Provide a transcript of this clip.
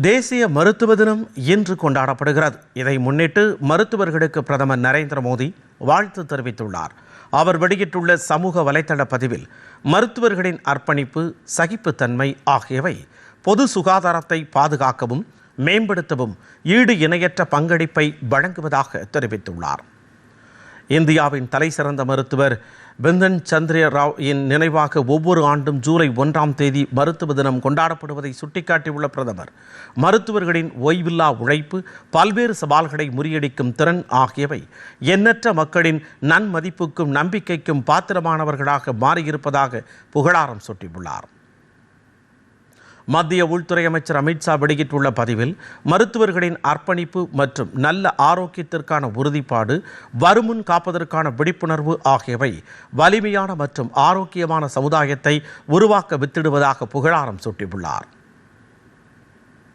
தேசிய மருத்துவ தினம் இன்று கொண்டாடப்படுகிறது. இதை முன்னிட்டு மருத்துவர்களுக்கு பிரதமர் நரேந்திர மோடி வாழ்த்து தெரிவித்துள்ளார். அவர் வெளியிட்டுள்ள சமூக வலைதள பதிவில் மருத்துவர்களின் அர்ப்பணிப்பு, சகிப்புத்தன்மை ஆகியவை பொது சுகாதாரத்தை பாதுகாக்கவும் மேம்படுத்தவும் ஈடு இணையற்ற பங்களிப்பை வழங்குவதாக தெரிவித்துள்ளார். இந்தியாவின் தலைசிறந்த மருத்துவர் பிந்தன் சந்திர ராவ் நினைவாக ஒவ்வொரு ஆண்டும் ஜூலை 1ஆம் தேதி மருத்துவ தினம் கொண்டாடப்படுவதை சுட்டிக்காட்டியுள்ள பிரதமர், மருத்துவர்களின் ஓய்வில்லா உழைப்பு, பல்வேறு சவால்களை முறியடிக்கும் திறன் ஆகியவை எண்ணற்ற மக்களின் நன்மதிப்புக்கும் நம்பிக்கைக்கும் பாத்திரமானவர்களாக மாறியிருப்பதாக புகழாரம் சூட்டியுள்ளார். மத்திய உள்துறை அமைச்சர் அமித்ஷா வெளியிட்டுள்ள பதிவில், மருத்துவர்களின் அர்ப்பணிப்பு மற்றும் நல்ல ஆரோக்கியத்திற்கான உறுதிப்பாடு, வருமுன் காப்பதற்கான விழிப்புணர்வு ஆகியவை வலிமையான மற்றும் ஆரோக்கியமான சமுதாயத்தை உருவாக்க வித்திடுவதாக புகழாரம் சூட்டியுள்ளார்.